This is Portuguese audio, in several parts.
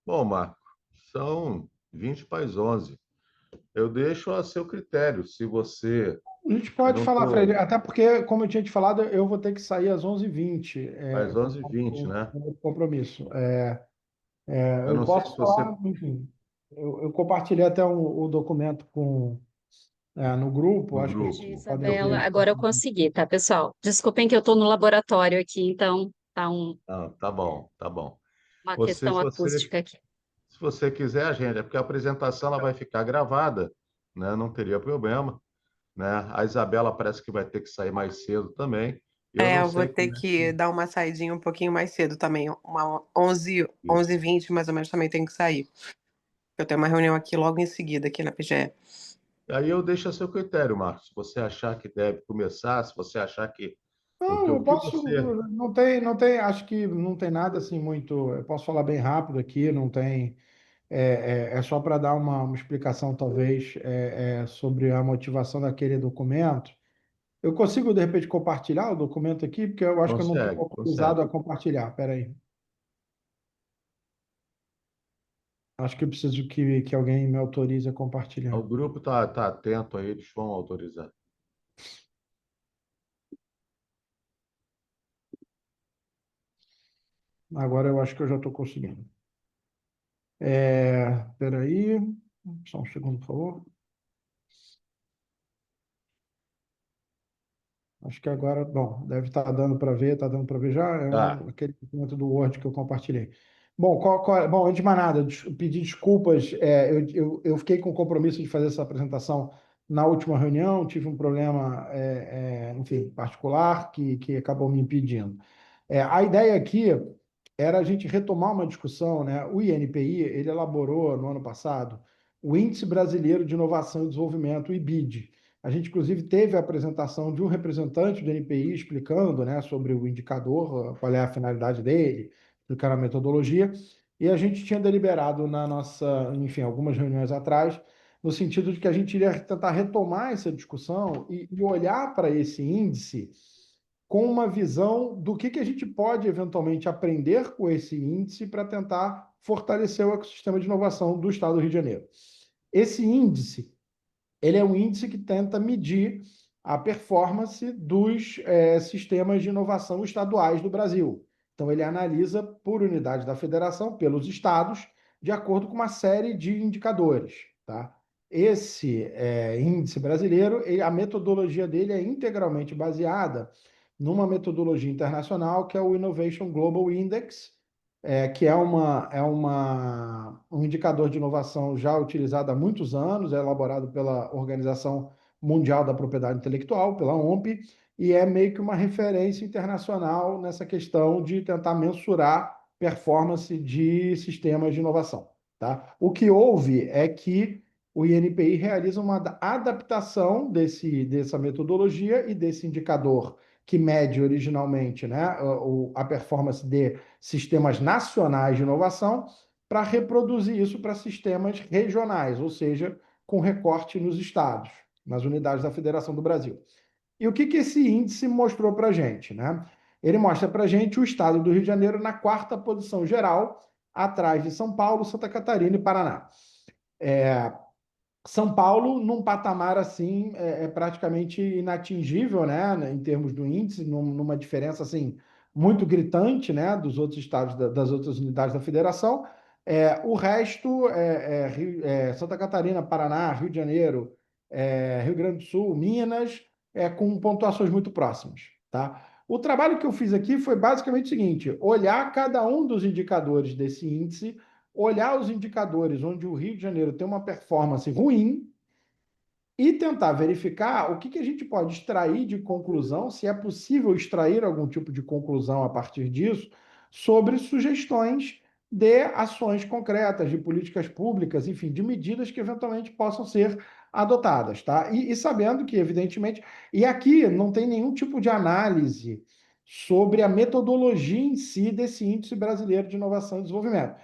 Bom, Marco, são 20 para as 11. Eu deixo a seu critério. Se você A gente pode não falar, Fred, for até porque, como eu tinha te falado, eu vou ter que sair às 11h20, às por 11h20, conta né? do compromisso. Eu Eu não sei se posso você falar, enfim, eu compartilhei até o documento no grupo, no acho que a gente grupo. pode Eu, ter. Isabela, agora eu consegui, tá, pessoal? Desculpem que eu estou no laboratório aqui, então tá tá bom, tá bom. uma Você, questão se você, acústica aqui. se você quiser, agenda, porque a apresentação ela vai ficar gravada, né? Não teria problema, né? A Isabela parece que vai ter que sair mais cedo também. Eu É, não eu vou sei ter como é que que dar uma saidinha um pouquinho mais cedo também. Uma 11, isso. 11h20 mais ou menos também tenho que sair. Eu tenho uma reunião aqui logo em seguida, aqui na PGE. Aí eu deixo a seu critério, Marcos. Se você achar que deve começar, se você achar que Não, o eu que posso, você não tem, acho que não tem nada assim muito, eu posso falar bem rápido aqui, não tem, é só para dar uma explicação talvez sobre a motivação daquele documento. Eu consigo, de repente, compartilhar o documento aqui, porque eu acho que eu não estou consegue, autorizado consegue. a compartilhar. Espera aí. Acho que eu preciso que alguém me autorize a O compartilhar. grupo tá atento aí, eles vão autorizar. Agora eu acho que eu já estou conseguindo. Espera aí. Só um segundo, por favor. Acho que agora, bom, deve estar dando para ver, está dando para ver já, Tá. aquele documento do Word que eu compartilhei. Bom, bom, antes de mais nada, pedir desculpas, eu fiquei com o compromisso de fazer essa apresentação na última reunião, tive um problema, enfim, particular que acabou me impedindo. A ideia aqui era a gente retomar uma discussão, né? O INPI, ele elaborou no ano passado o Índice Brasileiro de Inovação e Desenvolvimento, o IBID. A gente, inclusive, teve a apresentação de um representante do NPI explicando, né, sobre o indicador, qual é a finalidade dele, explicando a metodologia, e a gente tinha deliberado na nossa, enfim, algumas reuniões atrás, no sentido de que a gente iria tentar retomar essa discussão e olhar para esse índice com uma visão do que a gente pode eventualmente aprender com esse índice para tentar fortalecer o ecossistema de inovação do Estado do Rio de Janeiro. Esse índice, ele é um índice que tenta medir a performance dos sistemas de inovação estaduais do Brasil. Então, ele analisa por unidade da federação, pelos estados, de acordo com uma série de indicadores. Tá? Esse índice brasileiro, a metodologia dele é integralmente baseada numa metodologia internacional que é o Innovation Global Index, que um indicador de inovação já utilizado há muitos anos, é elaborado pela Organização Mundial da Propriedade Intelectual, pela OMP, e é meio que uma referência internacional nessa questão de tentar mensurar performance de sistemas de inovação. Tá? O que houve é que o INPI realiza uma adaptação dessa metodologia e desse indicador que mede originalmente, né, a performance de sistemas nacionais de inovação para reproduzir isso para sistemas regionais, ou seja, com recorte nos estados, nas unidades da Federação do Brasil. E o que esse índice mostrou para a gente? Né? Ele mostra para a gente o estado do Rio de Janeiro na quarta posição geral, atrás de São Paulo, Santa Catarina e Paraná. São Paulo, num patamar assim, praticamente inatingível, né, em termos do índice, numa diferença assim muito gritante, né, dos outros estados, das outras unidades da federação. O resto, Santa Catarina, Paraná, Rio de Janeiro, Rio Grande do Sul, Minas, com pontuações muito próximas, tá? O trabalho que eu fiz aqui foi basicamente o seguinte: olhar cada um dos indicadores desse índice, olhar os indicadores onde o Rio de Janeiro tem uma performance ruim e tentar verificar o que a gente pode extrair de conclusão, se é possível extrair algum tipo de conclusão a partir disso, sobre sugestões de ações concretas, de políticas públicas, enfim, de medidas que eventualmente possam ser adotadas, tá? E sabendo que, evidentemente, e aqui não tem nenhum tipo de análise sobre a metodologia em si desse Índice Brasileiro de Inovação e Desenvolvimento.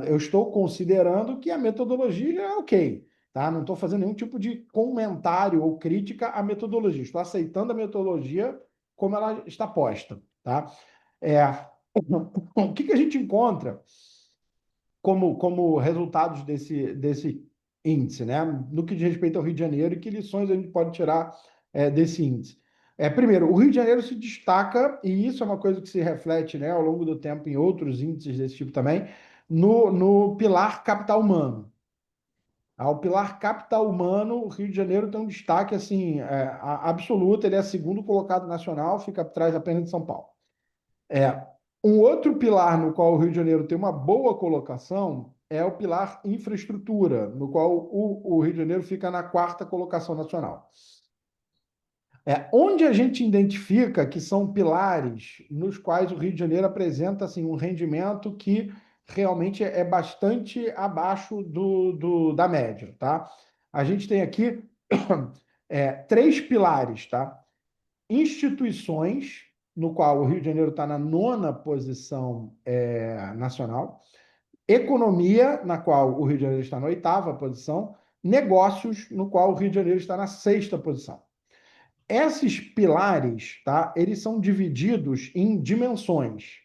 Eu estou considerando que a metodologia é ok, tá? Não estou fazendo nenhum tipo de comentário ou crítica à metodologia. Estou aceitando a metodologia como ela está posta, tá? É, o que a gente encontra como resultados desse índice, né? No que diz respeito ao Rio de Janeiro, e que lições a gente pode tirar desse índice. Primeiro, o Rio de Janeiro se destaca, e isso é uma coisa que se reflete, né, ao longo do tempo em outros índices desse tipo também, no pilar capital humano. Ao pilar capital humano, o Rio de Janeiro tem um destaque assim, absoluto, ele é segundo colocado nacional, fica atrás apenas de São Paulo. Um outro pilar no qual o Rio de Janeiro tem uma boa colocação é o pilar infraestrutura, no qual o Rio de Janeiro fica na quarta colocação nacional. Onde a gente identifica que são pilares nos quais o Rio de Janeiro apresenta assim, um rendimento que realmente é bastante abaixo da média, tá? A gente tem aqui 3 pilares, tá? Instituições, no qual o Rio de Janeiro está na 9ª posição nacional. Economia, na qual o Rio de Janeiro está na 8ª posição. Negócios, no qual o Rio de Janeiro está na 6ª posição. Esses pilares, tá, eles são divididos em dimensões.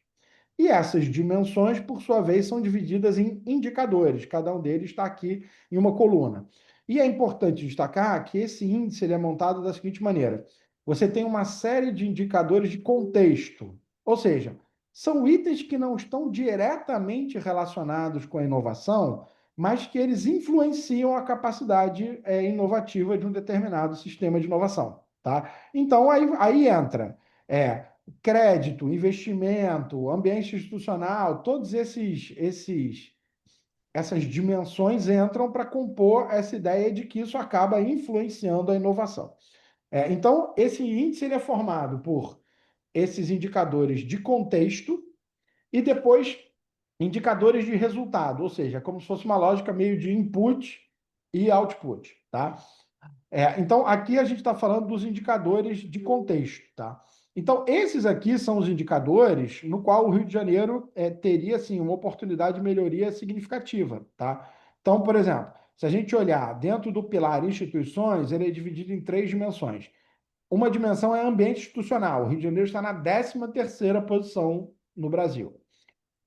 E essas dimensões, por sua vez, são divididas em indicadores. Cada um deles está aqui em uma coluna. E é importante destacar que esse índice ele é montado da seguinte maneira. Você tem uma série de indicadores de contexto. Ou seja, são itens que não estão diretamente relacionados com a inovação, mas que eles influenciam a capacidade inovativa de um determinado sistema de inovação. Tá? Então, aí entra crédito, investimento, ambiente institucional, todas essas dimensões entram para compor essa ideia de que isso acaba influenciando a inovação. Então, esse índice ele é formado por esses indicadores de contexto e depois indicadores de resultado, ou seja, como se fosse uma lógica meio de input e output, tá? Então, aqui a gente está falando dos indicadores de contexto, tá? Então, esses aqui são os indicadores no qual o Rio de Janeiro teria, assim, uma oportunidade de melhoria significativa, tá? Então, por exemplo, se a gente olhar dentro do pilar instituições, ele é dividido em 3 dimensões. Uma dimensão é ambiente institucional. O Rio de Janeiro está na 13ª posição no Brasil.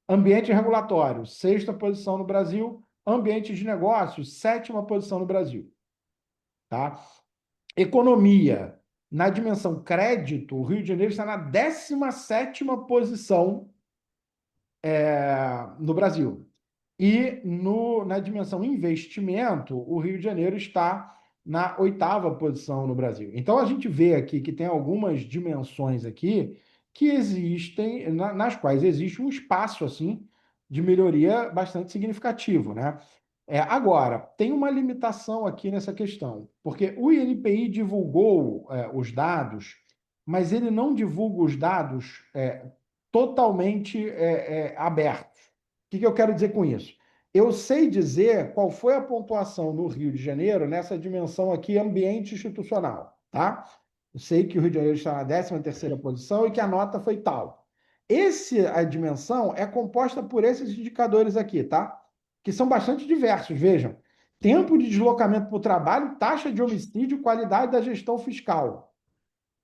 Ambiente regulatório, 6ª posição no Brasil. Ambiente de negócios, 7ª posição no Brasil. Tá? Economia, na dimensão crédito, o Rio de Janeiro está na 17ª posição no Brasil. E na dimensão investimento, o Rio de Janeiro está na 8ª posição no Brasil. Então, a gente vê aqui que tem algumas dimensões aqui que existem, nas quais existe um espaço assim, de melhoria bastante significativo, né? Agora, tem uma limitação aqui nessa questão, porque o INPI divulgou os dados, mas ele não divulga os dados totalmente abertos. O que eu quero dizer com isso? Eu sei dizer qual foi a pontuação no Rio de Janeiro nessa dimensão aqui, ambiente institucional, tá? Eu sei que o Rio de Janeiro está na 13ª posição e que a nota foi tal. A dimensão é composta por esses indicadores aqui, tá? Que são bastante diversos, vejam. Tempo de deslocamento para o trabalho, taxa de homicídio, qualidade da gestão fiscal.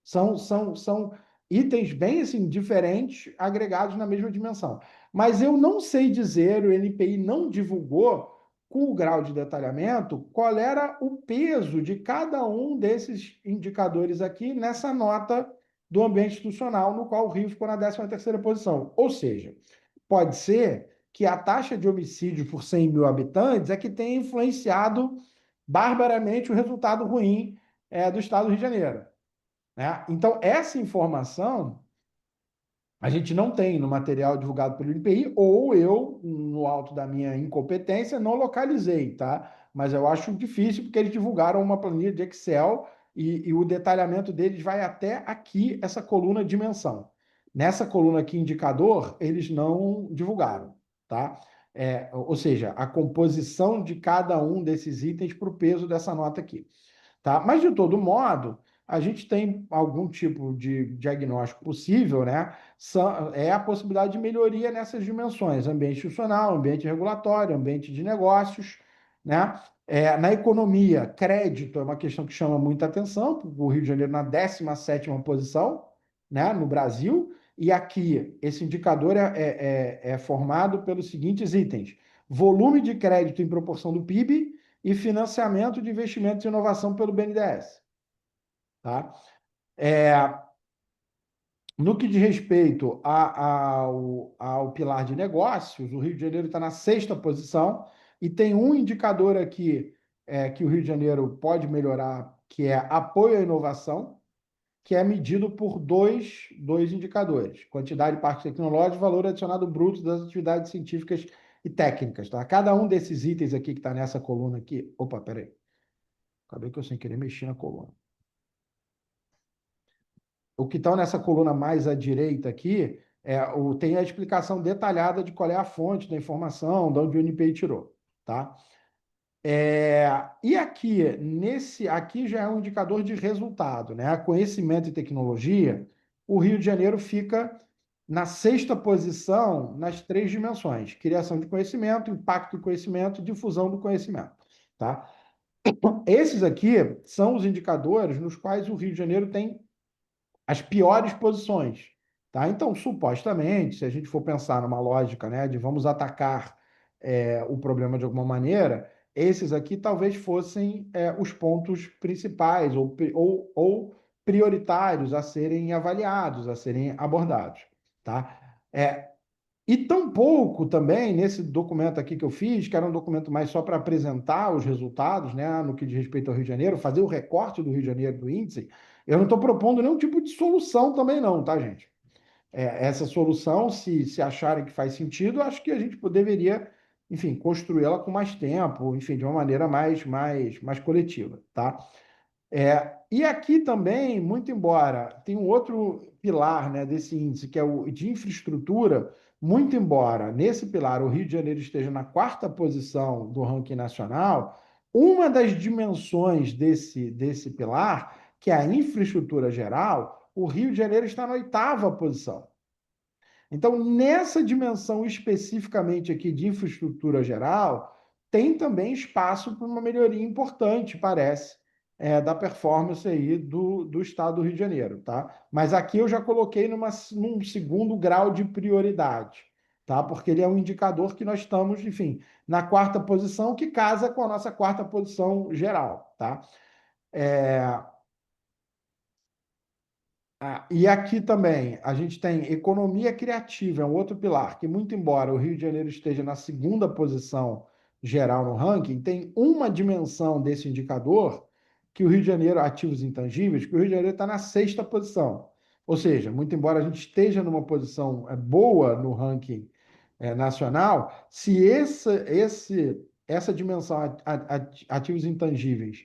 São itens bem assim, diferentes, agregados na mesma dimensão. Mas eu não sei dizer, o NPI não divulgou com o grau de detalhamento qual era o peso de cada um desses indicadores aqui nessa nota do ambiente institucional, no qual o Rio ficou na 13ª posição. Ou seja, pode ser que a taxa de homicídio por 100 mil habitantes é que tenha influenciado barbaramente o resultado ruim do estado do Rio de Janeiro. Né? Então, essa informação a gente não tem no material divulgado pelo INPI, ou eu, no alto da minha incompetência, não localizei, tá? Mas eu acho difícil, porque eles divulgaram uma planilha de Excel e o detalhamento deles vai até aqui, essa coluna dimensão. Nessa coluna aqui, indicador, eles não divulgaram, tá? Ou seja, a composição de cada um desses itens para o peso dessa nota aqui. Tá? Mas, de todo modo, a gente tem algum tipo de diagnóstico possível, né? É a possibilidade de melhoria nessas dimensões: ambiente institucional, ambiente regulatório, ambiente de negócios, né? Na economia, crédito é uma questão que chama muita atenção, o Rio de Janeiro na 17ª posição, né, no Brasil, e aqui esse indicador é formado pelos seguintes itens: volume de crédito em proporção do PIB e financiamento de investimentos e inovação pelo BNDES. Tá? No que diz respeito ao pilar de negócios, o Rio de Janeiro está na 6ª posição e tem um indicador aqui que o Rio de Janeiro pode melhorar, que é apoio à inovação, que é medido por dois indicadores: quantidade de parques tecnológicos e valor adicionado bruto das atividades científicas e técnicas. Tá? Cada um desses itens aqui que está nessa coluna aqui... Opa, peraí. Acabei que eu sem querer mexi na coluna. O que estão nessa coluna mais à direita aqui tem a explicação detalhada de qual é a fonte da informação, de onde o NPI tirou. Tá? E aqui já é um indicador de resultado, né? Conhecimento e tecnologia, o Rio de Janeiro fica na 6ª posição nas 3 dimensões: criação de conhecimento, impacto do conhecimento e difusão do conhecimento. Tá? Esses aqui são os indicadores nos quais o Rio de Janeiro tem as piores posições. Tá? Então, supostamente, se a gente for pensar numa lógica, né, de vamos atacar o problema de alguma maneira, esses aqui talvez fossem os pontos principais ou prioritários a serem avaliados, a serem abordados. Tá? E tampouco também, nesse documento aqui que eu fiz, que era um documento mais só para apresentar os resultados, né, no que diz respeito ao Rio de Janeiro, fazer o recorte do Rio de Janeiro do índice, eu não estou propondo nenhum tipo de solução também não, tá, gente? Essa solução, se acharem que faz sentido, acho que a gente deveria, enfim, construí-la com mais tempo, enfim, de uma maneira mais coletiva, tá? E aqui também, muito embora tem um outro pilar, né, desse índice, que é o de infraestrutura, muito embora nesse pilar o Rio de Janeiro esteja na 4ª posição do ranking nacional, uma das dimensões desse pilar, que é a infraestrutura geral, o Rio de Janeiro está na 8ª posição. Então, nessa dimensão especificamente aqui de infraestrutura geral, tem também espaço para uma melhoria importante, parece, da performance aí do estado do Rio de Janeiro, tá? Mas aqui eu já coloquei num 2º grau de prioridade, tá? Porque ele é um indicador que nós estamos, enfim, na 4ª posição, que casa com a nossa 4ª posição geral, tá? E aqui também a gente tem economia criativa, é um outro pilar, que muito embora o Rio de Janeiro esteja na 2ª posição geral no ranking, tem uma dimensão desse indicador, que o Rio de Janeiro, ativos intangíveis, que o Rio de Janeiro está na 6ª posição. Ou seja, muito embora a gente esteja numa posição boa no ranking nacional, se essa dimensão ativos intangíveis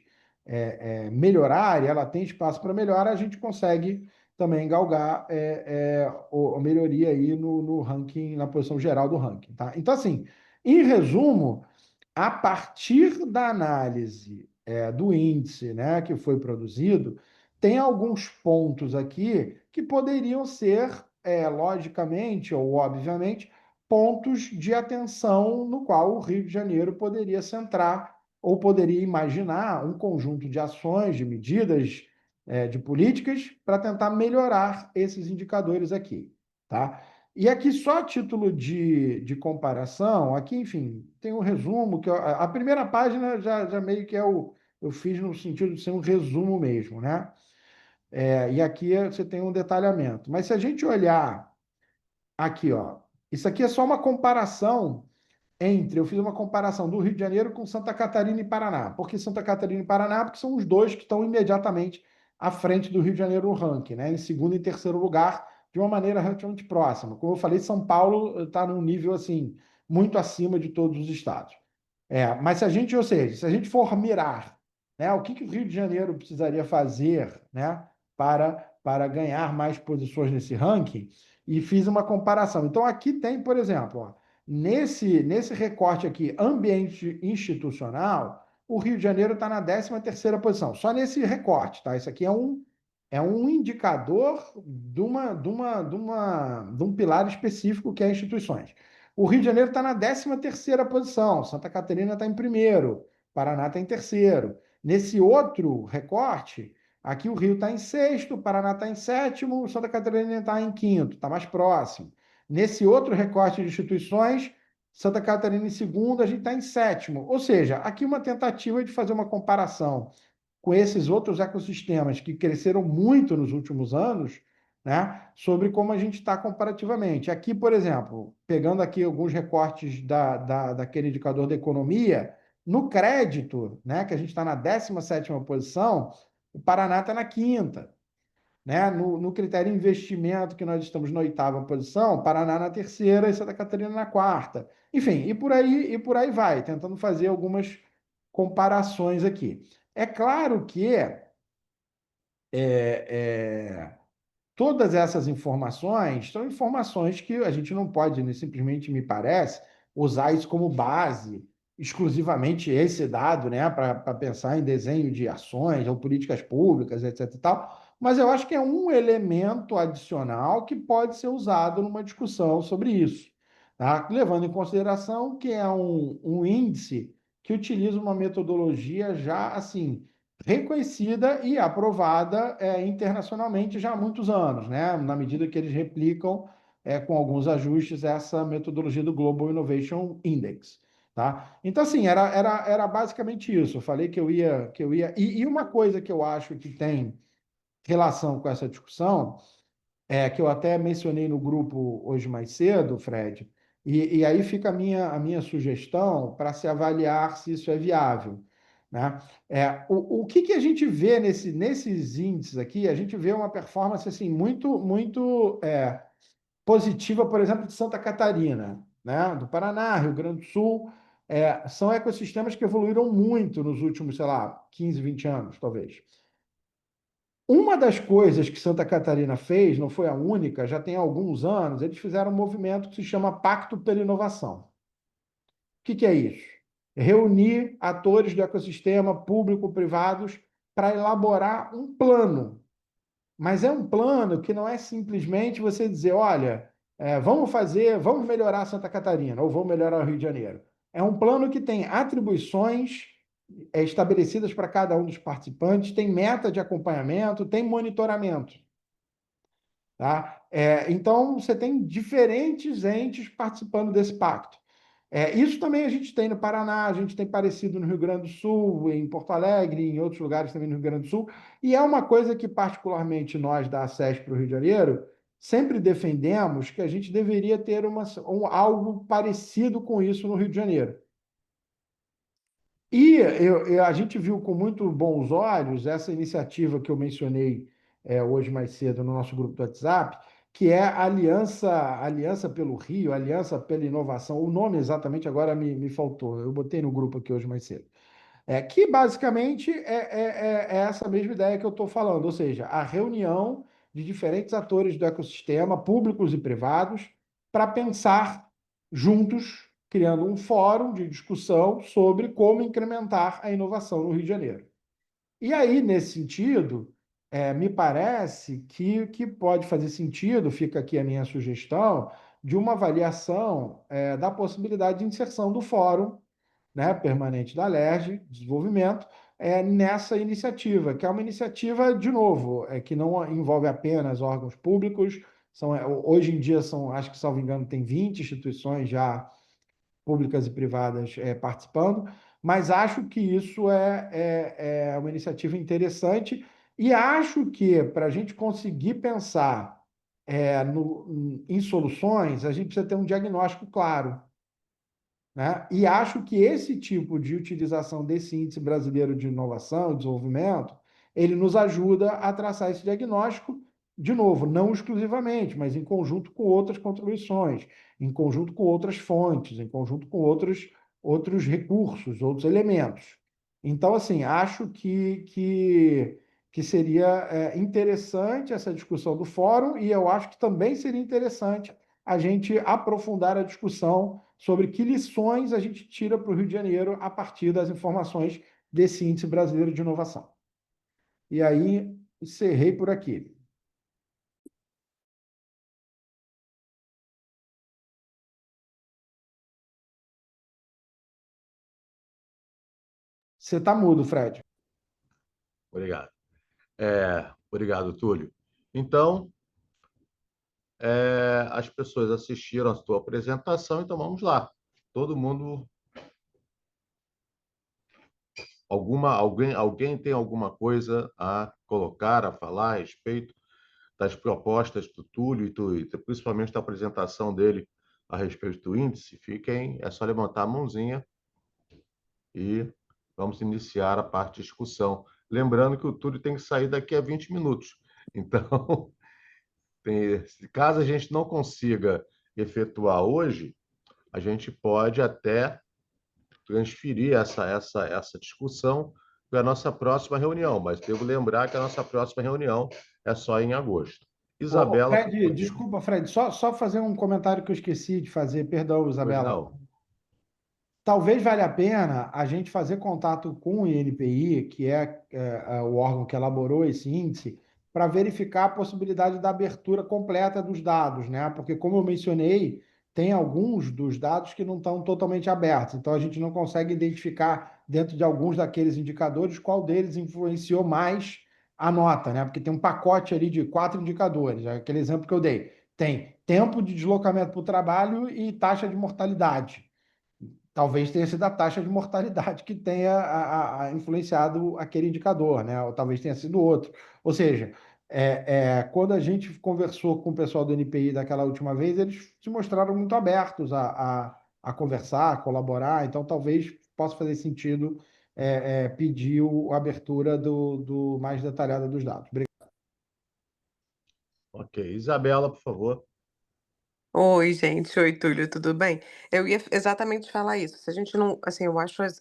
melhorar, e ela tem espaço para melhora, a gente consegue também galgar a melhoria aí no ranking, na posição geral do ranking. Tá? Então, assim, em resumo, a partir da análise do índice, né, que foi produzido, tem alguns pontos aqui que poderiam ser, logicamente ou obviamente, pontos de atenção no qual o Rio de Janeiro poderia centrar ou poderia imaginar um conjunto de ações, de medidas, de políticas para tentar melhorar esses indicadores aqui. Tá? E aqui, só a título de comparação, aqui, enfim, tem um resumo, que a primeira página já meio que eu fiz no sentido de ser um resumo mesmo, né? E aqui você tem um detalhamento. Mas se a gente olhar aqui, ó, isso aqui é só uma comparação eu fiz uma comparação do Rio de Janeiro com Santa Catarina e Paraná. Por que Santa Catarina e Paraná? Porque são os dois que estão imediatamente à frente do Rio de Janeiro no ranking, né? Em 2º e 3º lugar, de uma maneira relativamente próxima. Como eu falei, São Paulo está num nível assim muito acima de todos os estados. Mas se a gente for mirar, né, o que o Rio de Janeiro precisaria fazer, né, para ganhar mais posições nesse ranking, e fiz uma comparação. Então, aqui tem, por exemplo, ó, nesse recorte aqui, ambiente institucional, o Rio de Janeiro está na 13ª posição, só nesse recorte, tá? Isso aqui é um indicador de um pilar específico que é instituições. O Rio de Janeiro está na 13ª posição, Santa Catarina está em 1º, Paraná está em 3º. Nesse outro recorte, aqui o Rio está em 6º, Paraná está em 7º, Santa Catarina está em 5º, está mais próximo. Nesse outro recorte de instituições, Santa Catarina em segundo, a gente está em sétimo. Ou seja, aqui uma tentativa de fazer uma comparação com esses outros ecossistemas que cresceram muito nos últimos anos, né, sobre como a gente está comparativamente. Aqui, por exemplo, pegando aqui alguns recortes daquele indicador da economia, no crédito, né, que a gente está na 17ª posição, o Paraná está na quinta. Né? No critério investimento, que nós estamos na 8ª posição, Paraná na terceira e Santa Catarina na quarta. Enfim, e por aí vai, tentando fazer algumas comparações aqui. É claro que todas essas informações são informações que a gente não pode, né, simplesmente, me parece, usar isso como base, exclusivamente esse dado, né, para pensar em desenho de ações ou políticas públicas, etc. e tal. Mas eu acho que é um elemento adicional que pode ser usado numa discussão sobre isso, tá? Levando em consideração que é um índice que utiliza uma metodologia já assim reconhecida e aprovada internacionalmente já há muitos anos, né? Na medida que eles replicam, com alguns ajustes, essa metodologia do Global Innovation Index. Tá? Então, assim, era basicamente isso. Eu falei que eu ia. E uma coisa que eu acho que tem relação com essa discussão que eu até mencionei no grupo hoje mais cedo, Fred, e aí fica a minha sugestão para se avaliar se isso é viável. Né? O que a gente vê nesses índices aqui? A gente vê uma performance assim, muito, muito positiva, por exemplo, de Santa Catarina, né? Do Paraná, Rio Grande do Sul. São ecossistemas que evoluíram muito nos últimos, sei lá, 15, 20 anos, talvez. Uma das coisas que Santa Catarina fez, não foi a única, já tem alguns anos, eles fizeram um movimento que se chama Pacto pela Inovação. O que é isso? Reunir atores do ecossistema público-privados para elaborar um plano. Mas é um plano que não é simplesmente você dizer, olha, vamos melhorar Santa Catarina, ou vamos melhorar o Rio de Janeiro. É um plano que tem atribuições estabelecidas para cada um dos participantes, tem meta de acompanhamento, tem monitoramento. Tá? Então, você tem diferentes entes participando desse pacto. Isso também a gente tem no Paraná, a gente tem parecido no Rio Grande do Sul, em Porto Alegre, em outros lugares também no Rio Grande do Sul, e é uma coisa que, particularmente, nós da SESP para o Rio de Janeiro, sempre defendemos que a gente deveria ter algo parecido com isso no Rio de Janeiro. E a gente viu com muito bons olhos essa iniciativa que eu mencionei hoje mais cedo no nosso grupo do WhatsApp, que é a Aliança pelo Rio, Aliança pela Inovação. O nome exatamente agora me faltou, eu botei no grupo aqui hoje mais cedo. Que basicamente é essa mesma ideia que eu estou falando, ou seja, a reunião de diferentes atores do ecossistema, públicos e privados, para pensar juntos, criando um fórum de discussão sobre como incrementar a inovação no Rio de Janeiro. E aí, nesse sentido, me parece que pode fazer sentido, fica aqui a minha sugestão, de uma avaliação da possibilidade de inserção do fórum, né, permanente da LERJ, desenvolvimento, nessa iniciativa, que é uma iniciativa, de novo, que não envolve apenas órgãos públicos, hoje em dia acho que, salvo engano, tem 20 instituições já públicas e privadas participando, mas acho que isso é uma iniciativa interessante e acho que, para a gente conseguir pensar em soluções, a gente precisa ter um diagnóstico claro, né? E acho que esse tipo de utilização desse índice brasileiro de inovação e desenvolvimento, ele nos ajuda a traçar esse diagnóstico, de novo, não exclusivamente, mas em conjunto com outras contribuições, em conjunto com outras fontes, em conjunto com outros recursos, outros elementos. Então, assim, acho que seria interessante essa discussão do fórum e eu acho que também seria interessante a gente aprofundar a discussão sobre que lições a gente tira para o Rio de Janeiro a partir das informações desse Índice Brasileiro de Inovação. E aí, encerrei por aqui. Você está mudo, Fred. Obrigado. Obrigado, Túlio. Então, as pessoas assistiram a tua apresentação, então vamos lá. todo mundo, alguém tem alguma coisa a colocar, a falar a respeito das propostas do Túlio principalmente da apresentação dele a respeito do índice? É só levantar a mãozinha e vamos iniciar a parte de discussão. Lembrando que o Túlio tem que sair daqui a 20 minutos. Então, caso a gente não consiga efetuar hoje, a gente pode até transferir essa discussão para a nossa próxima reunião, mas devo lembrar que a nossa próxima reunião é só em agosto. Isabela, por Fred, favor. desculpa, Fred, só fazer um comentário que eu esqueci de fazer, perdão, Pois Isabela. não. Talvez valha a pena a gente fazer contato com o INPI, que é o órgão que elaborou esse índice, para verificar a possibilidade da abertura completa dos dados, né? Porque, como eu mencionei, tem alguns dos dados que não estão totalmente abertos, então a gente não consegue identificar dentro de alguns daqueles indicadores qual deles influenciou mais a nota, né? Porque tem um pacote ali de 4 indicadores, aquele exemplo que eu dei. Tem tempo de deslocamento para o trabalho e taxa de mortalidade. Talvez tenha sido a taxa de mortalidade que tenha influenciado aquele indicador, né? Ou talvez tenha sido outro. Ou seja, quando a gente conversou com o pessoal do NPI daquela última vez, eles se mostraram muito abertos a conversar, a colaborar, então talvez possa fazer sentido pedir a abertura do mais detalhada dos dados. Obrigado. Ok. Isabela, por favor. Oi, gente. Oi, Túlio, tudo bem? Eu ia exatamente falar isso. Se a gente não, assim,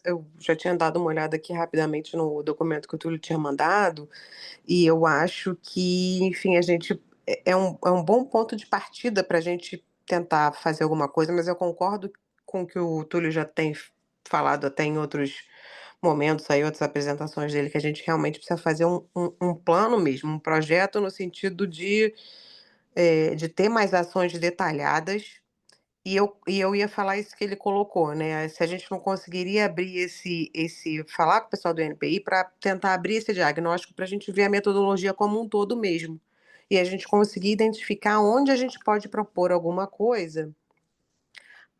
eu já tinha dado uma olhada aqui rapidamente no documento que o Túlio tinha mandado, e eu acho que, enfim, é um bom ponto de partida para a gente tentar fazer alguma coisa, mas eu concordo com o que o Túlio já tem falado até em outros momentos aí, outras apresentações dele, que a gente realmente precisa fazer um plano mesmo, um projeto no sentido de ter mais ações detalhadas. E eu ia falar isso que ele colocou, né? Se a gente não conseguiria abrir falar com o pessoal do NPI para tentar abrir esse diagnóstico, para a gente ver a metodologia como um todo mesmo. E a gente conseguir identificar onde a gente pode propor alguma coisa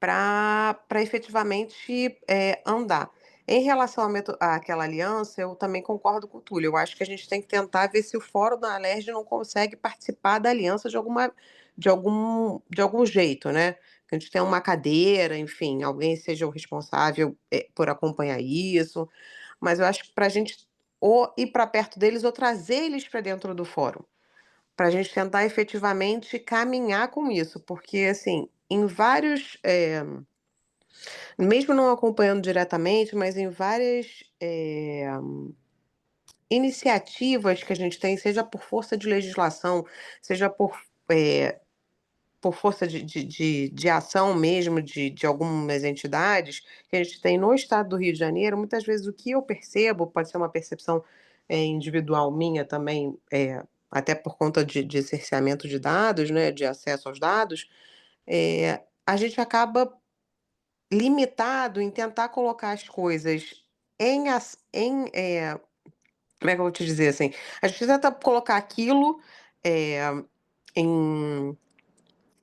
para efetivamente andar. Em relação àquela aliança, eu também concordo com o Túlio. Eu acho que a gente tem que tentar ver se o Fórum da Alerj não consegue participar da aliança de algum jeito, né? Que a gente tenha uma cadeira, enfim, alguém seja o responsável por acompanhar isso. Mas eu acho que para a gente ou ir para perto deles ou trazer eles para dentro do fórum, para a gente tentar efetivamente caminhar com isso, porque assim, em vários mesmo não acompanhando diretamente, mas em várias iniciativas que a gente tem, seja por força de legislação, seja por força de ação mesmo de algumas entidades que a gente tem no estado do Rio de Janeiro, muitas vezes o que eu percebo, pode ser uma percepção individual minha também, até por conta de cerceamento de dados, né, de acesso aos dados, a gente acaba limitado em tentar colocar as coisas como é que eu vou te dizer assim? A gente tenta colocar aquilo eh, em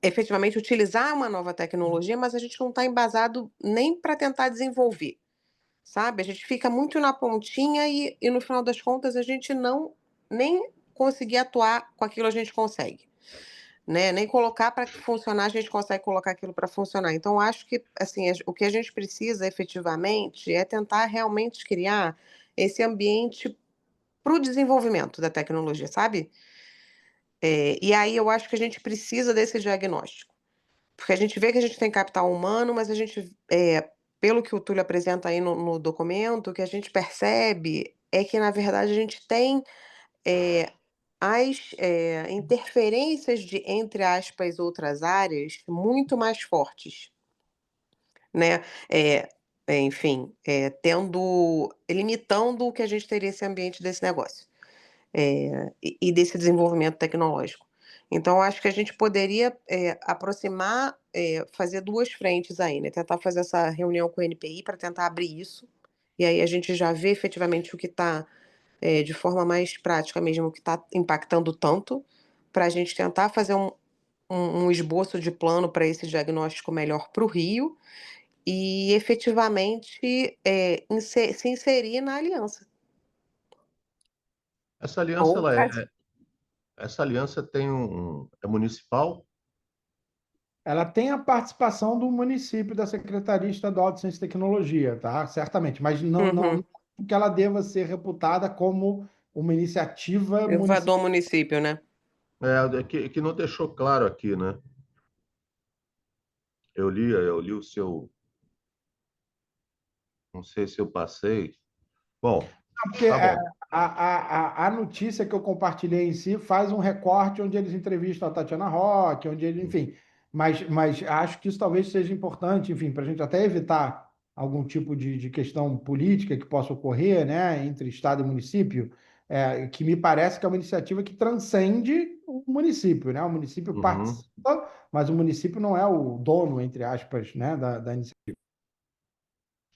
efetivamente utilizar uma nova tecnologia, mas a gente não está embasado nem para tentar desenvolver, sabe? A gente fica muito na pontinha e no final das contas a gente não nem conseguir atuar com aquilo a gente consegue. Né, nem colocar para funcionar, a gente consegue colocar aquilo para funcionar. Então, acho que assim, o que a gente precisa efetivamente é tentar realmente criar esse ambiente para o desenvolvimento da tecnologia, sabe? E aí eu acho que a gente precisa desse diagnóstico, porque a gente vê que a gente tem capital humano, mas a gente, pelo que o Túlio apresenta aí no documento, o que a gente percebe é que, na verdade, a gente tem as interferências entre aspas, outras áreas muito mais fortes, né? Eh, enfim, limitando o que a gente teria esse ambiente desse negócio, e desse desenvolvimento tecnológico. Então, acho que a gente poderia aproximar, fazer duas frentes aí, né? Tentar fazer essa reunião com o NPI para tentar abrir isso, e aí a gente já vê efetivamente o que está de forma mais prática mesmo, o que está impactando tanto, para a gente tentar fazer um esboço de plano para esse diagnóstico melhor para o Rio, e efetivamente se inserir na aliança. Essa aliança, Ou fazer. essa aliança tem é municipal? Ela tem a participação do município da Secretaria Estadual de Ciência e Tecnologia, tá? Certamente, mas não Uhum. que ela deva ser reputada como uma iniciativa Evador municipal. município, né? Que não deixou claro aqui, né? Eu li o seu, não sei se eu passei. Bom, Porque tá bom. a notícia que eu compartilhei em si faz um recorte onde eles entrevistam a Tatiana Roque, onde ele, enfim, mas acho que isso talvez seja importante, enfim, para a gente até evitar algum tipo de questão política que possa ocorrer, né, entre Estado e município, que me parece que é uma iniciativa que transcende o município, né? O município Uhum. participa, mas o município não é o dono, entre aspas, né, da iniciativa.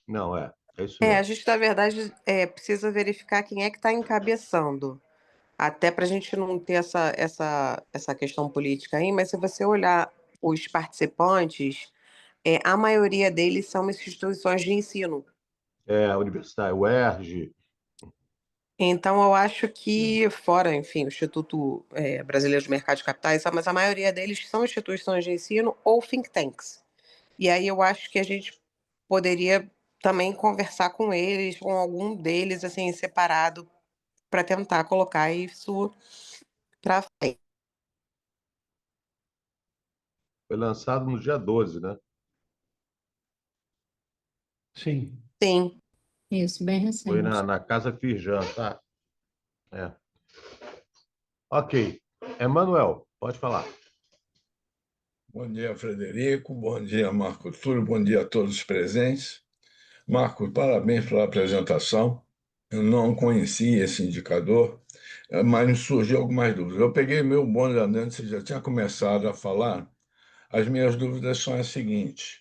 Não, é isso A mesmo. gente, na verdade, precisa verificar quem é que está encabeçando. Até para a gente não ter essa questão política aí, mas se você olhar os participantes, a maioria deles são instituições de ensino. A universidade, o UERJ. Então, eu acho que, fora, enfim, o Instituto Brasileiro de Mercado de Capitais, mas a maioria deles são instituições de ensino ou think tanks. E aí eu acho que a gente poderia também conversar com eles, com algum deles, assim, separado, para tentar colocar isso para frente. Foi lançado no dia 12, né? Sim. Sim. Isso, bem Foi recente. na Casa Firjan, tá? É. Ok. Emanuel, pode falar. Bom dia, Frederico. Bom dia, Marco Túlio. Bom dia a todos os presentes. Marco, parabéns pela apresentação. Eu não conhecia esse indicador, mas me surgiu algumas dúvidas. Eu peguei meu bonde andando, você já tinha começado a falar. As minhas dúvidas são as seguintes: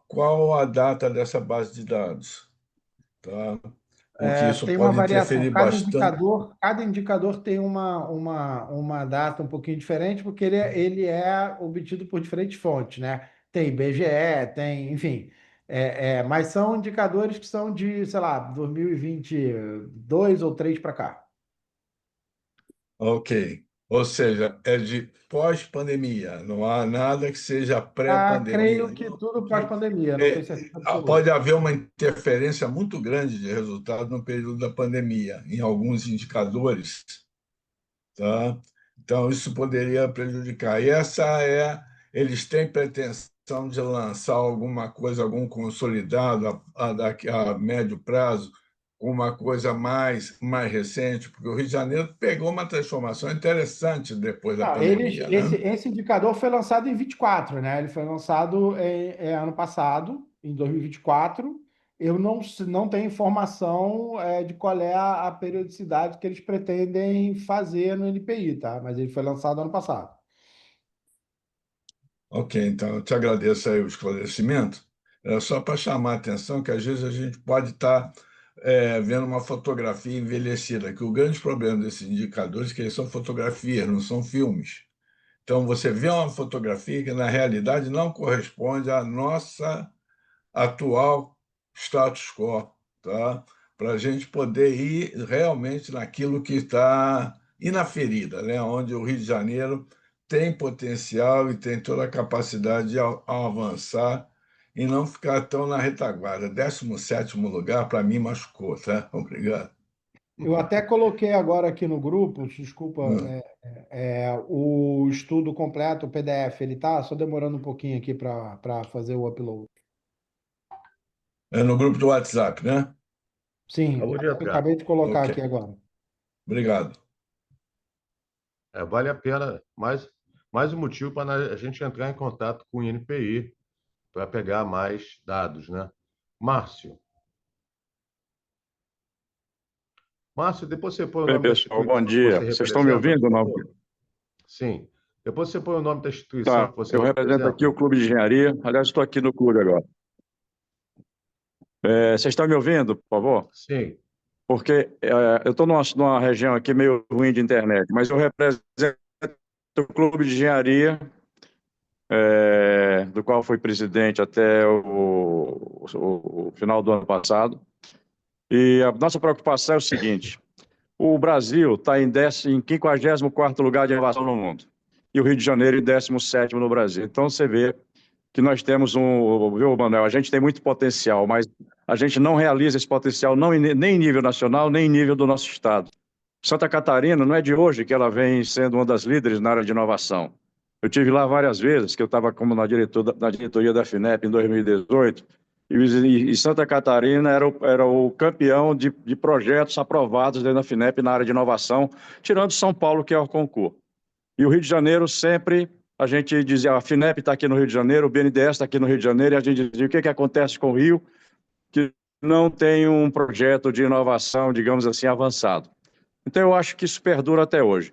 qual a data dessa base de dados? Tá? Porque isso Tem uma pode variação. interferir bastante. Cada indicador tem uma data um pouquinho diferente, porque ele é obtido por diferentes fontes, né? Tem IBGE, tem, enfim. Mas são indicadores que são de, sei lá, 2022 ou 3 para cá. Ok. Ou seja, é de pós-pandemia, não há nada que seja Creio pré-pandemia. que tudo Porque pós-pandemia, não tenho certeza absoluta. pode haver uma interferência muito grande de resultado no período da pandemia, em alguns indicadores, tá? Então, isso poderia prejudicar. Eles têm pretensão de lançar alguma coisa, algum consolidado daqui a médio prazo, uma coisa mais recente, porque o Rio de Janeiro pegou uma transformação interessante depois da Não, pandemia, esse, né? esse indicador foi lançado em 24, né? Ele foi lançado ano passado, em 2024. Eu não tenho informação de qual é a periodicidade que eles pretendem fazer no NPI, tá? Mas ele foi lançado ano passado. Ok, então eu te agradeço aí o esclarecimento. Era só para chamar a atenção que às vezes a gente pode estar vendo uma fotografia envelhecida, que o grande problema desses indicadores é que eles são fotografias, não são filmes. Então você vê uma fotografia que na realidade não corresponde à nossa atual status quo, tá? Para a gente poder ir realmente naquilo que está inaferida, né? Onde o Rio de Janeiro tem potencial e tem toda a capacidade de avançar e não ficar tão na retaguarda. 17º lugar, para mim, machucou, tá? Obrigado. Eu até coloquei agora aqui no grupo, desculpa, o estudo completo, o PDF, ele tá só demorando um pouquinho aqui para fazer o upload. É no grupo do WhatsApp, né? Sim, Acabou de eu entrar. acabei de colocar Ok, aqui agora. obrigado. Vale a pena, mais um motivo para a gente entrar em contato com o INPI para pegar mais dados, né? Márcio. Márcio, depois você põe o Oi, nome da pessoal, bom instituição que dia. você Vocês estão me representa, ouvindo por ou não? favor. Sim. Depois você põe o nome da instituição Tá, que você eu represento aqui representa. o Clube de Engenharia. Aliás, estou aqui no clube agora. Vocês estão me ouvindo, por favor? Sim. Porque eu estou numa região aqui meio ruim de internet, mas eu represento o Clube de Engenharia do qual fui presidente até o final do ano passado. E a nossa preocupação é o seguinte: o Brasil está em 54º lugar de inovação no mundo e o Rio de Janeiro em 17º no Brasil. Então, você vê que nós temos viu, Manuel, a gente tem muito potencial, mas a gente não realiza esse potencial nem em nível nacional, nem em nível do nosso estado. Santa Catarina não é de hoje que ela vem sendo uma das líderes na área de inovação. Eu tive lá várias vezes, que eu estava como na diretoria da FINEP em 2018, e Santa Catarina era o campeão de projetos aprovados dentro da FINEP na área de inovação, tirando São Paulo, que é o concurso. E o Rio de Janeiro sempre, a gente dizia, a FINEP está aqui no Rio de Janeiro, o BNDES está aqui no Rio de Janeiro, e a gente dizia, o que acontece com o Rio? Que não tem um projeto de inovação, digamos assim, avançado. Então, eu acho que isso perdura até hoje.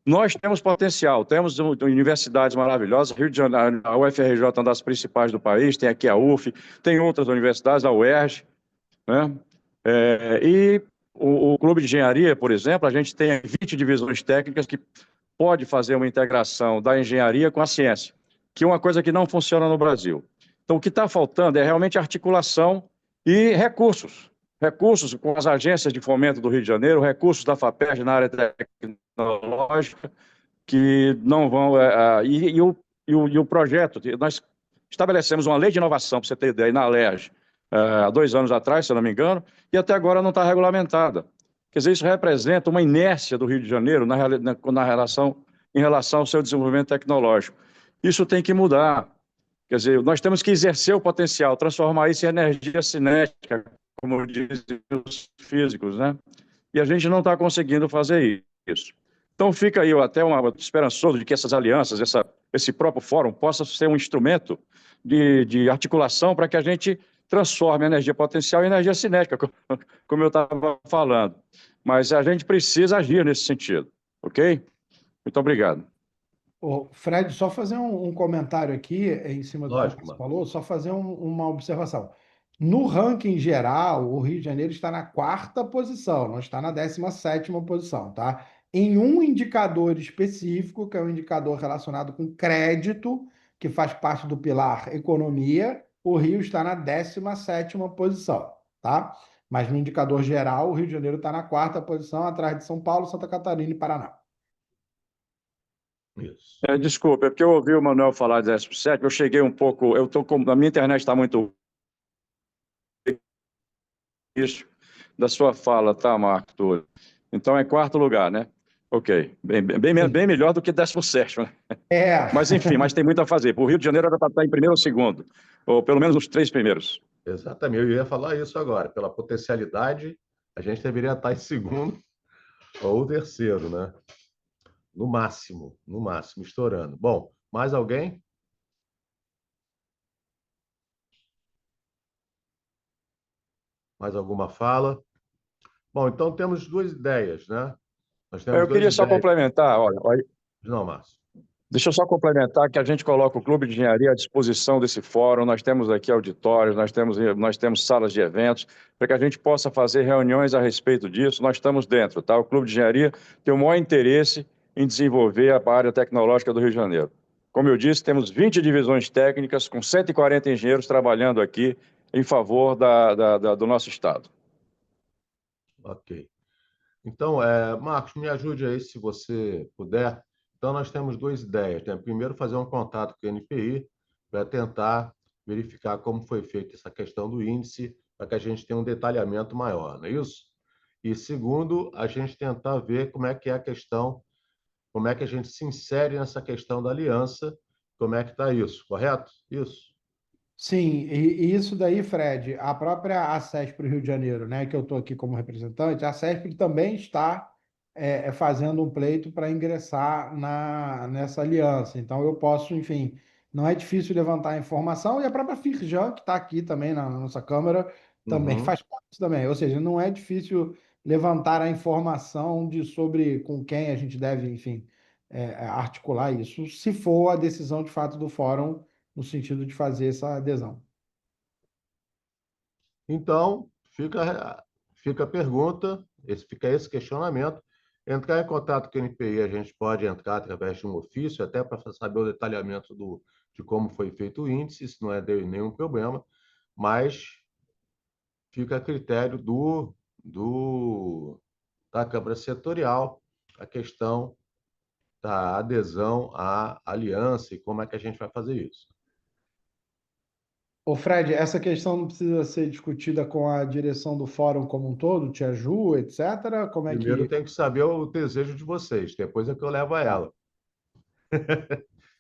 Nós temos potencial, temos universidades maravilhosas, Rio de Janeiro, a UFRJ é uma das principais do país, tem aqui a UF, tem outras universidades, a UERJ, né? E o Clube de Engenharia, por exemplo, a gente tem 20 divisões técnicas que pode fazer uma integração da engenharia com a ciência, que é uma coisa que não funciona no Brasil. Então, o que está faltando é realmente articulação e recursos. Recursos com as agências de fomento do Rio de Janeiro, recursos da FAPERJ na área tecnológica, que não vão... E o projeto, nós estabelecemos uma lei de inovação, para você ter ideia, na Alerj, há 2 anos atrás, se eu não me engano, e até agora não está regulamentada. Quer dizer, isso representa uma inércia do Rio de Janeiro em relação ao seu desenvolvimento tecnológico. Isso tem que mudar. Quer dizer, nós temos que exercer o potencial, transformar isso em energia cinética, como dizem os físicos, né? E a gente não está conseguindo fazer isso. Então, fica aí até esperançoso de que essas alianças, esse próprio fórum, possa ser um instrumento de articulação para que a gente transforme a energia potencial em energia cinética, como eu estava falando. Mas a gente precisa agir nesse sentido, ok? Muito obrigado. Fred, só fazer um comentário aqui em cima do que Lógico, você mano. falou, só fazer uma observação. No ranking geral, o Rio de Janeiro está na 4ª posição, não está na 17ª posição, tá? Em um indicador específico, que é um indicador relacionado com crédito, que faz parte do pilar economia, o Rio está na 17ª posição, tá? Mas no indicador geral, o Rio de Janeiro está na 4ª posição, atrás de São Paulo, Santa Catarina e Paraná. Isso. Desculpa, é porque eu ouvi o Manuel falar de 17, eu cheguei um pouco, a minha internet está muito isso da sua fala, tá, Marco Túlio? Então é 4º lugar, né? Ok, bem melhor do que 17º, né? Mas enfim, mas tem muito a fazer. O Rio de Janeiro era para estar em primeiro ou segundo, ou pelo menos nos 3 primeiros. Exatamente, eu ia falar isso agora. Pela potencialidade, a gente deveria estar em segundo ou terceiro, né? No máximo, estourando. Bom, mais alguém? Mais alguma fala? Bom, então temos 2 ideias, né? Nós temos Eu 2 queria só ideias. complementar, olha, Não, Márcio. deixa eu só complementar que a gente coloca o Clube de Engenharia à disposição desse fórum, nós temos aqui auditórios, nós temos salas de eventos, para que a gente possa fazer reuniões a respeito disso, nós estamos dentro, tá? O Clube de Engenharia tem o maior interesse em desenvolver a área tecnológica do Rio de Janeiro. Como eu disse, temos 20 divisões técnicas, com 140 engenheiros trabalhando aqui em favor do nosso estado. Ok. Então, Marcos, me ajude aí se você puder. Então, nós temos 2 ideias, né? Primeiro, fazer um contato com a NPI para tentar verificar como foi feita essa questão do índice, para que a gente tenha um detalhamento maior, não é isso? E segundo, a gente tentar ver como é que é a questão, como é que a gente se insere nessa questão da aliança, como é que está isso, correto? Isso. Sim, e isso daí, Fred, a própria ACESP Rio de Janeiro, né, que eu estou aqui como representante, a ACESP também está fazendo um pleito para ingressar nessa aliança. Então, eu posso, enfim, não é difícil levantar a informação, e a própria Firjan, que está aqui também na nossa Câmara, também Uhum. faz parte também. Ou seja, não é difícil levantar a informação sobre com quem a gente deve, enfim, articular isso, se for a decisão de fato do fórum no sentido de fazer essa adesão. Então, fica a pergunta, fica esse questionamento. Entrar em contato com o NPI, a gente pode entrar através de um ofício, até para saber o detalhamento de como foi feito o índice, isso não é de nenhum problema, mas fica a critério da Câmara Setorial a questão da adesão à aliança e como é que a gente vai fazer isso. Ô Fred, essa questão não precisa ser discutida com a direção do fórum como um todo, Tia Ju, etc. Como é Primeiro que... tem que saber o desejo de vocês, depois é que eu levo a ela.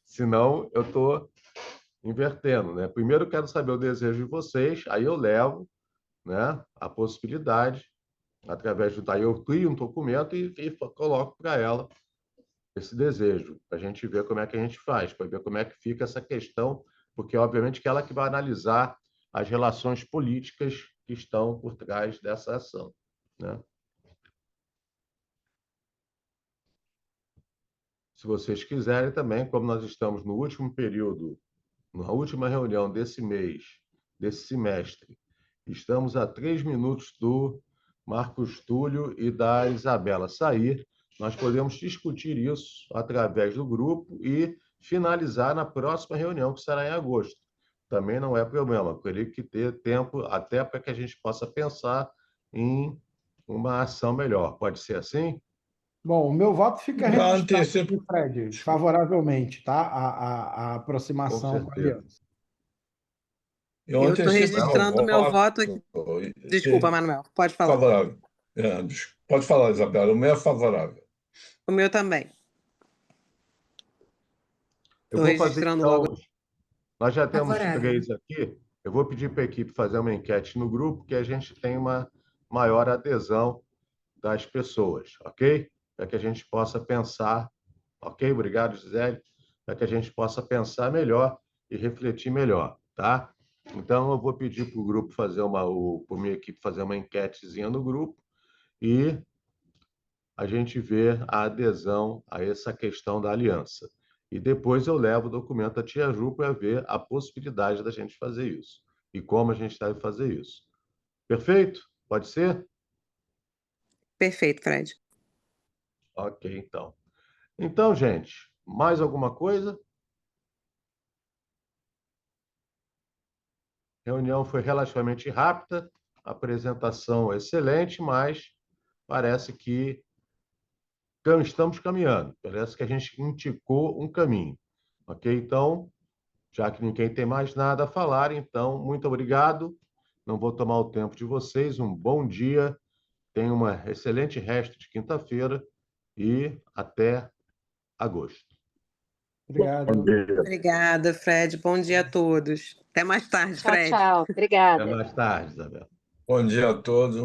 Senão eu estou invertendo, né? Primeiro eu quero saber o desejo de vocês, aí eu levo, né, a possibilidade, através do daí eu crio um documento e coloco para ela esse desejo, para a gente ver como é que a gente faz, para ver como é que fica essa questão, porque obviamente que ela que vai analisar as relações políticas que estão por trás dessa ação, né? Se vocês quiserem também, como nós estamos no último período, na última reunião desse mês, desse semestre, estamos a 3 minutos do Marcos Túlio e da Isabela sair, nós podemos discutir isso através do grupo e finalizar na próxima reunião, que será em agosto. Também não é problema, teria que ter tempo até para que a gente possa pensar em uma ação melhor. Pode ser assim? Bom, o meu voto fica Já registrado antecipo. aqui, Fred, favoravelmente, tá? A Com aproximação com a certeza. aliança. Eu Eu estou antecipo registrando meu voto aqui. Desculpa, que- Manuel, pode falar. favorável. Pode falar, Isabela. O meu é favorável. O meu também. Eu Estou vou fazer, registrando então, logo. nós já temos Favorável. 3 aqui. Eu vou pedir para a equipe fazer uma enquete no grupo, que a gente tem uma maior adesão das pessoas, ok? Para que a gente possa pensar, ok? Obrigado, Gisele. Para que a gente possa pensar melhor e refletir melhor, tá? Então, eu vou pedir para o grupo fazer para minha equipe fazer uma enquetezinha no grupo e a gente vê a adesão a essa questão da aliança. E depois eu levo o documento à Tia Ju para ver a possibilidade da gente fazer isso e como a gente deve fazer isso. Perfeito? Pode ser? Perfeito, Fred. Ok, então. Então, gente, mais alguma coisa? A reunião foi relativamente rápida, apresentação excelente, mas parece que estamos caminhando. Parece que a gente indicou um caminho. Ok? Então, já que ninguém tem mais nada a falar, então, muito obrigado. Não vou tomar o tempo de vocês. Um bom dia. Tenham um excelente resto de quinta-feira e até agosto. Obrigado. Bom dia. Obrigada, Fred. Bom dia a todos. Até mais tarde, Tchau, Fred. tchau. Até Obrigada. mais tarde, Isabel. Bom dia a todos.